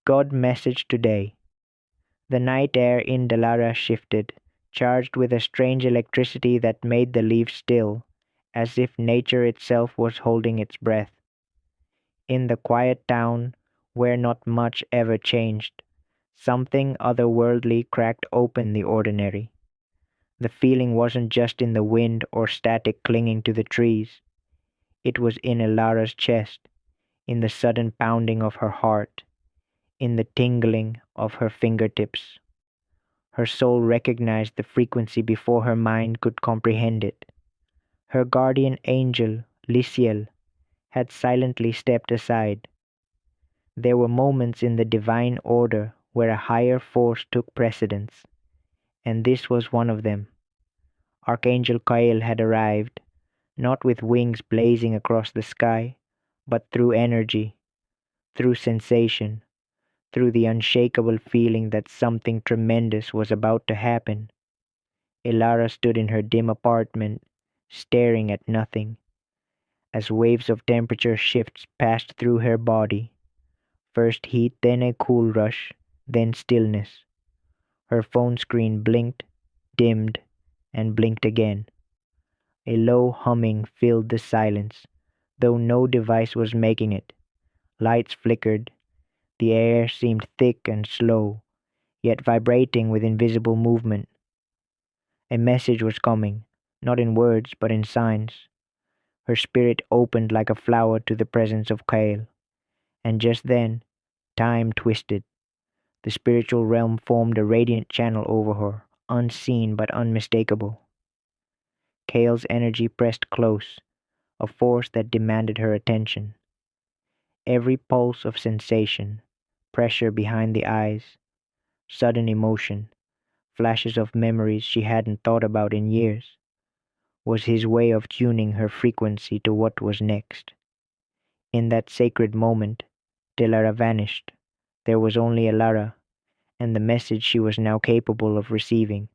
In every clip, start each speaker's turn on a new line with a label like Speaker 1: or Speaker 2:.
Speaker 1: God message today. The night air in Delara shifted, charged with a strange electricity that made the leaves still, as if nature itself was holding its breath. In the quiet town, where not much ever changed, something otherworldly cracked open the ordinary. The feeling wasn't just in the wind or static clinging to the trees. It was in Elara's chest, in the sudden pounding of her heart, in the tingling of her fingertips. Her soul recognized the frequency before her mind could comprehend it. Her guardian angel, Lisiel, had silently stepped aside. There were moments in the divine order where a higher force took precedence, and this was one of them. Archangel Michael had arrived, not with wings blazing across the sky, but through energy, through sensation, through the unshakable feeling that something tremendous was about to happen. Elara stood in her dim apartment, staring at nothing, as waves of temperature shifts passed through her body. First heat, then a cool rush, then stillness. Her phone screen blinked, dimmed, and blinked again. A low humming filled the silence, though no device was making it. Lights flickered. The air seemed thick and slow, yet vibrating with invisible movement. A message was coming, not in words but in signs. Her spirit opened like a flower to the presence of Kael, and just then, time twisted. The spiritual realm formed a radiant channel over her, unseen but unmistakable. Kael's energy pressed close, a force that demanded her attention. Every pulse of sensation, pressure behind the eyes, sudden emotion, flashes of memories she hadn't thought about in years, was his way of tuning her frequency to what was next. In that sacred moment, Dilara vanished. There was only Alara, and the message she was now capable of receiving.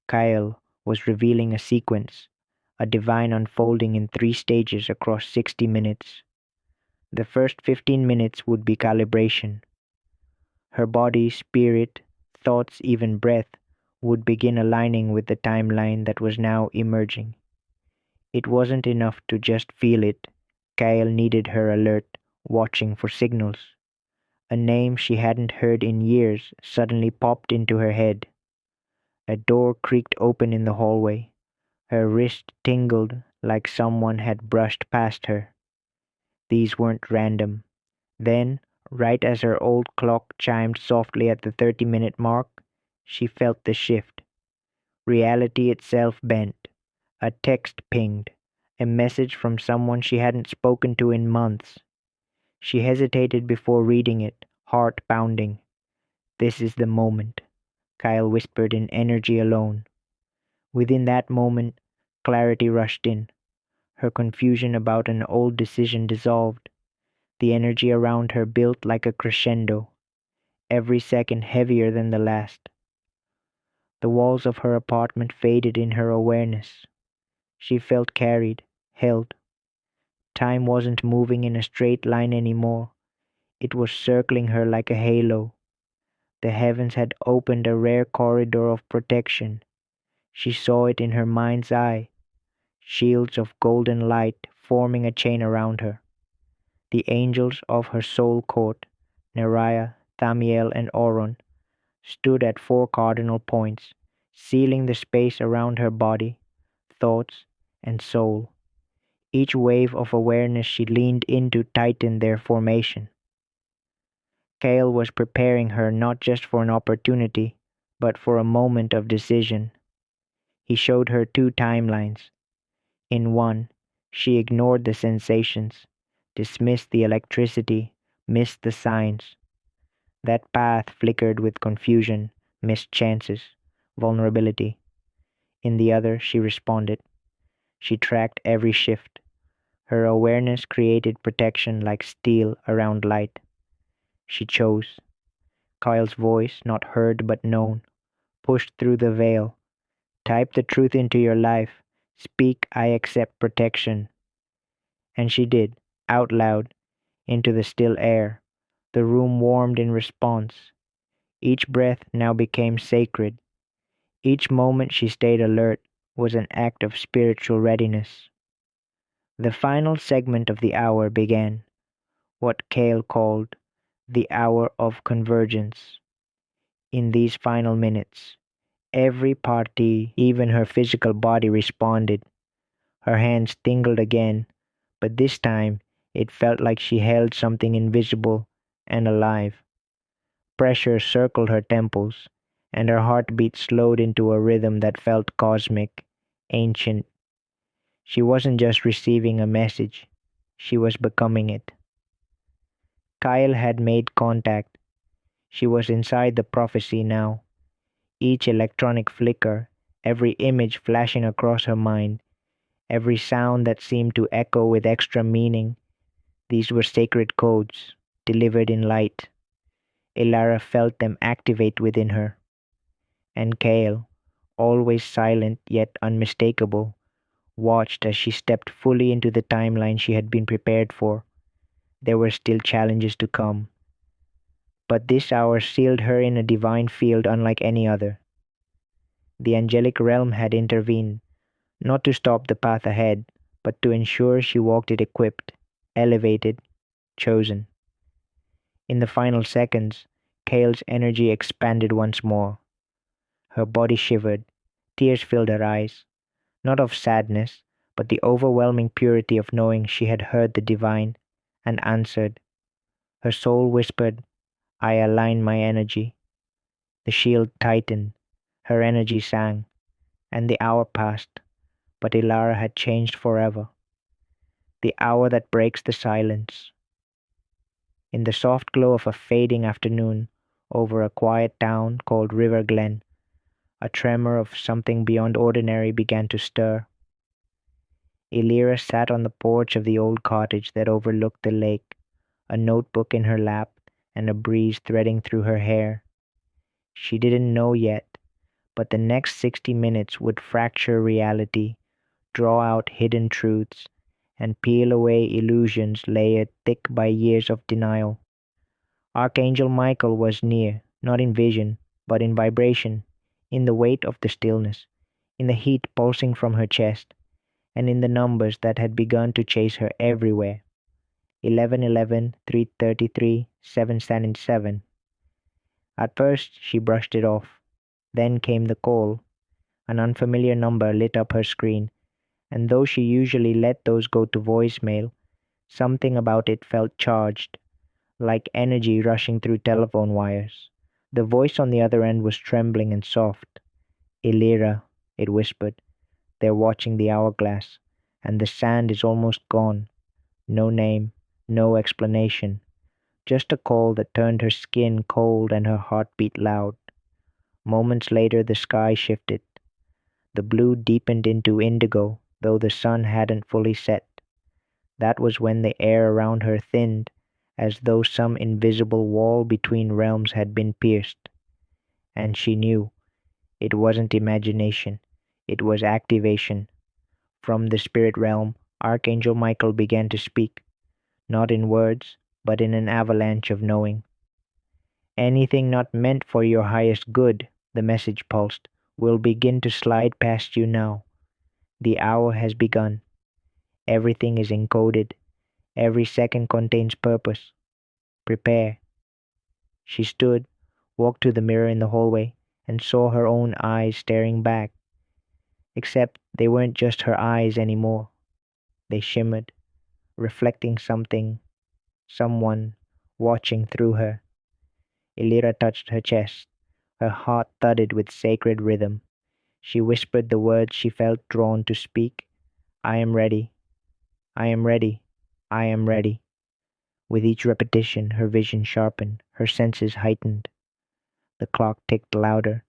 Speaker 1: Kyle was revealing a sequence, a divine unfolding in 3 stages across 60 minutes. The first 15 minutes would be calibration. Her body, spirit, thoughts, even breath would begin aligning with the timeline that was now emerging. It wasn't enough to just feel it. Kyle needed her alert, watching for signals. A name she hadn't heard in years suddenly popped into her head. A door creaked open in the hallway. Her wrist tingled like someone had brushed past her. These weren't random. Then, right as her old clock chimed softly at the 30-minute mark, she felt the shift. Reality itself bent. A text pinged. A message from someone she hadn't spoken to in months. She hesitated before reading it, heart pounding. This is the moment, Kyle whispered in energy alone. Within that moment, clarity rushed in. Her confusion about an old decision dissolved. The energy around her built like a crescendo, every second heavier than the last. The walls of her apartment faded in her awareness. She felt carried, held. Time wasn't moving in a straight line anymore. It was circling her like a halo. The heavens had opened a rare corridor of protection. She saw it in her mind's eye, shields of golden light forming a chain around her. The angels of her soul court, Neriah, Thamiel, and Oron, stood at 4 cardinal points, sealing the space around her body, thoughts, and soul. Each wave of awareness she leaned into tightened their formation. Kale was preparing her not just for an opportunity, but for a moment of decision. He showed her 2 timelines. In one, she ignored the sensations, dismissed the electricity, missed the signs. That path flickered with confusion, missed chances, vulnerability. In the other, she responded. She tracked every shift. Her awareness created protection like steel around light. She chose. Kyle's voice, not heard but known, pushed through the veil. Type the truth into your life. Speak, I accept protection. And she did, out loud, into the still air. The room warmed in response. Each breath now became sacred. Each moment she stayed alert was an act of spiritual readiness. The final segment of the hour began, what Kale called the hour of convergence. In these final minutes, every party, even her physical body, responded. Her hands tingled again, but this time it felt like she held something invisible and alive. Pressure circled her temples, and her heartbeat slowed into a rhythm that felt cosmic, ancient. She wasn't just receiving a message, she was becoming it. Kyle had made contact. She was inside the prophecy now, each electronic flicker, every image flashing across her mind, every sound that seemed to echo with extra meaning. These were sacred codes, delivered in light. Ilara felt them activate within her. And Kale, always silent yet unmistakable, watched as she stepped fully into the timeline she had been prepared for. There were still challenges to come, but this hour sealed her in a divine field unlike any other. The angelic realm had intervened, not to stop the path ahead, but to ensure she walked it equipped, elevated, chosen. In the final seconds, Kale's energy expanded once more. Her body shivered, tears filled her eyes, not of sadness, but the overwhelming purity of knowing she had heard the divine and answered. Her soul whispered, I align my energy. The shield tightened, her energy sang, and the hour passed, but Ilara had changed forever. The hour that breaks the silence. In the soft glow of a fading afternoon, over a quiet town called River Glen, a tremor of something beyond ordinary began to stir. Elira sat on the porch of the old cottage that overlooked the lake, a notebook in her lap and a breeze threading through her hair. She didn't know yet, but the next 60 minutes would fracture reality, draw out hidden truths, and peel away illusions layered thick by years of denial. Archangel Michael was near, not in vision, but in vibration, in the weight of the stillness, in the heat pulsing from her chest, and in the numbers that had begun to chase her everywhere. 1111, 333, 777. At first she brushed it off. Then came the call. An unfamiliar number lit up her screen, and though she usually let those go to voicemail, something about it felt charged, like energy rushing through telephone wires. The voice on the other end was trembling and soft. Illyra, it whispered, they're watching the hourglass, and the sand is almost gone. No name, no explanation, just a call that turned her skin cold and her heart beat loud. Moments later, the sky shifted. The blue deepened into indigo, though the sun hadn't fully set. That was when the air around her thinned, as though some invisible wall between realms had been pierced. And she knew it wasn't imagination, it was activation. From the spirit realm, Archangel Michael began to speak, not in words, but in an avalanche of knowing. Anything not meant for your highest good, the message pulsed, will begin to slide past you now. The hour has begun. Everything is encoded. Every second contains purpose. Prepare. She stood, walked to the mirror in the hallway, and saw her own eyes staring back. Except they weren't just her eyes anymore. They shimmered, reflecting something, someone watching through her. Elira touched her chest. Her heart thudded with sacred rhythm. She whispered the words she felt drawn to speak. I am ready. I am ready. I am ready. With each repetition, her vision sharpened, her senses heightened. The clock ticked louder.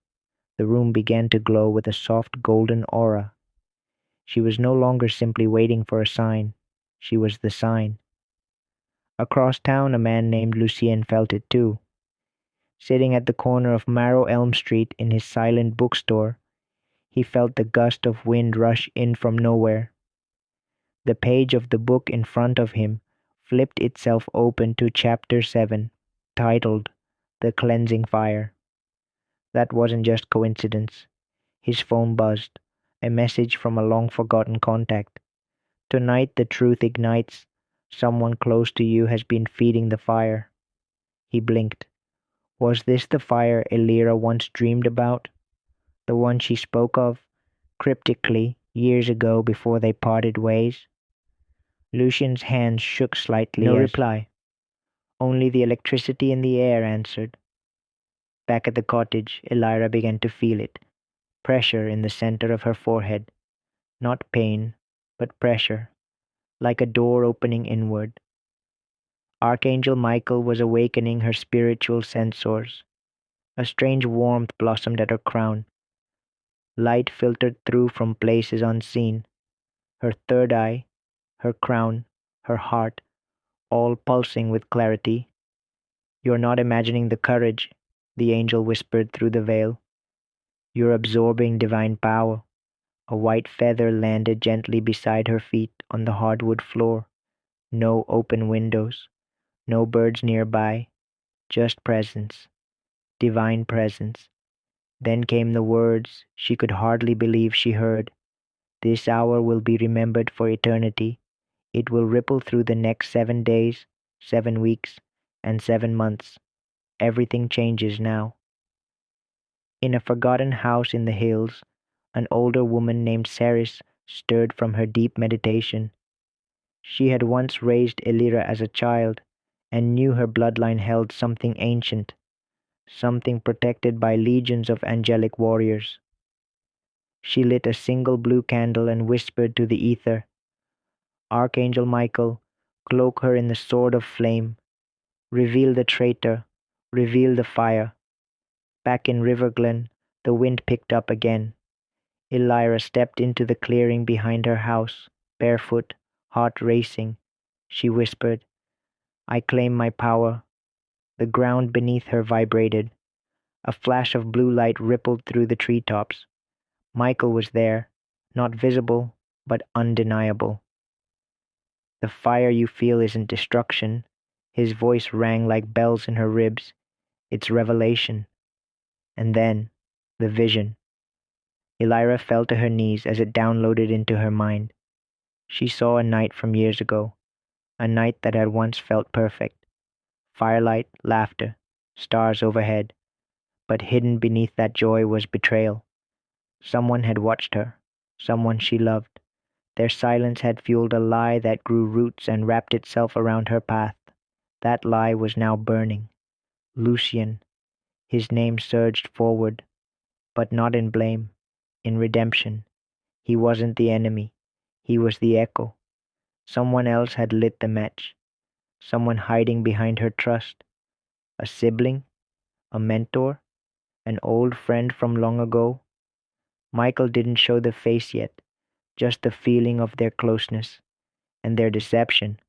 Speaker 1: The room began to glow with a soft golden aura. She was no longer simply waiting for a sign. She was the sign. Across town, a man named Lucien felt it too. Sitting at the corner of Marrow Elm Street in his silent bookstore, he felt the gust of wind rush in from nowhere. The page of the book in front of him flipped itself open to chapter 7. titled The Cleansing Fire. That wasn't just coincidence. His phone buzzed, a message from a long forgotten contact. Tonight the truth ignites. Someone close to you has been feeding the fire. He blinked. Was this the fire Elira once dreamed about? The one she spoke of, cryptically, years ago before they parted ways? Lucian's hands shook slightly. No reply. Only the electricity in the air answered. Back at the cottage, Elira began to feel it. Pressure in the center of her forehead. Not pain, but pressure, like a door opening inward. Archangel Michael was awakening her spiritual sensors. A strange warmth blossomed at her crown. Light filtered through from places unseen. Her third eye, her crown, her heart, all pulsing with clarity. You're not imagining the courage, the angel whispered through the veil. You're absorbing divine power. A white feather landed gently beside her feet on the hardwood floor. No open windows, no birds nearby, just presence, divine presence. Then came the words she could hardly believe she heard. This hour will be remembered for eternity. It will ripple through the next 7 days, 7 weeks, and 7 months. Everything changes now. In a forgotten house in the hills, an older woman named Ceres stirred from her deep meditation. She had once raised Elira as a child and knew her bloodline held something ancient, something protected by legions of angelic warriors. She lit a single blue candle and whispered to the ether, Archangel Michael, cloak her in the sword of flame. Reveal the traitor, reveal the fire. Back in Riverglen, the wind picked up again. Elira stepped into the clearing behind her house, barefoot, heart racing. She whispered, I claim my power. The ground beneath her vibrated. A flash of blue light rippled through the treetops. Michael was there, not visible, but undeniable. The fire you feel isn't destruction. His voice rang like bells in her ribs. It's revelation. And then, the vision. Elira fell to her knees as it downloaded into her mind. She saw a night from years ago, a night that had once felt perfect. Firelight, laughter, stars overhead. But hidden beneath that joy was betrayal. Someone had watched her, someone she loved. Their silence had fueled a lie that grew roots and wrapped itself around her path. That lie was now burning. Lucian. His name surged forward, but not in blame, in redemption. He wasn't the enemy. He was the echo. Someone else had lit the match. Someone hiding behind her trust. A sibling, a mentor, an old friend from long ago. Michael didn't show the face yet, just the feeling of their closeness and their deception.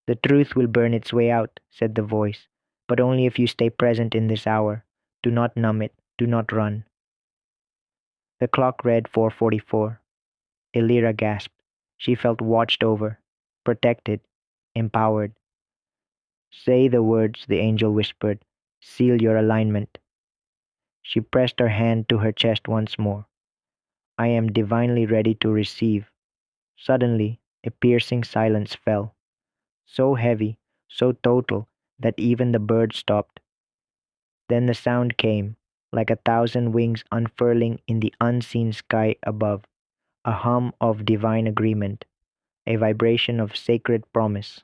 Speaker 1: The truth will burn its way out, said the voice, but only if you stay present in this hour. Do not numb it, do not run. The clock read 4:44. Elira gasped. She felt watched over, protected, empowered. Say the words, the angel whispered. Seal your alignment. She pressed her hand to her chest once more. I am divinely ready to receive. Suddenly, a piercing silence fell, so heavy, so total, that even the birds stopped. Then the sound came, like 1,000 wings unfurling in the unseen sky above, a hum of divine agreement, a vibration of sacred promise.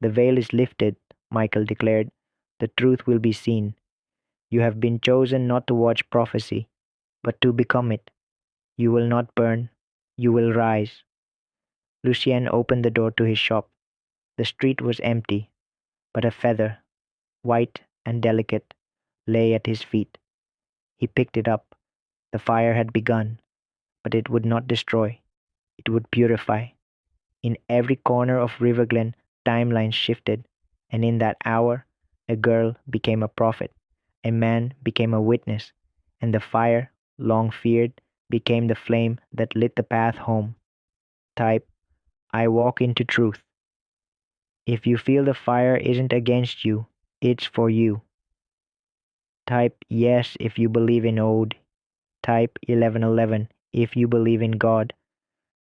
Speaker 1: The veil is lifted, Michael declared. The truth will be seen. You have been chosen not to watch prophecy, but to become it. You will not burn. You will rise. Lucien opened the door to his shop. The street was empty, but a feather, white and delicate, lay at his feet. He picked it up. The fire had begun, but it would not destroy. It would purify. In every corner of Riverglen, timelines shifted, and in that hour, a girl became a prophet, a man became a witness, and the fire, long feared, became the flame that lit the path home. Type, I walk into truth. If you feel the fire isn't against you, It's for you. Type yes if you believe in Ode. Type 1111 if you believe in God.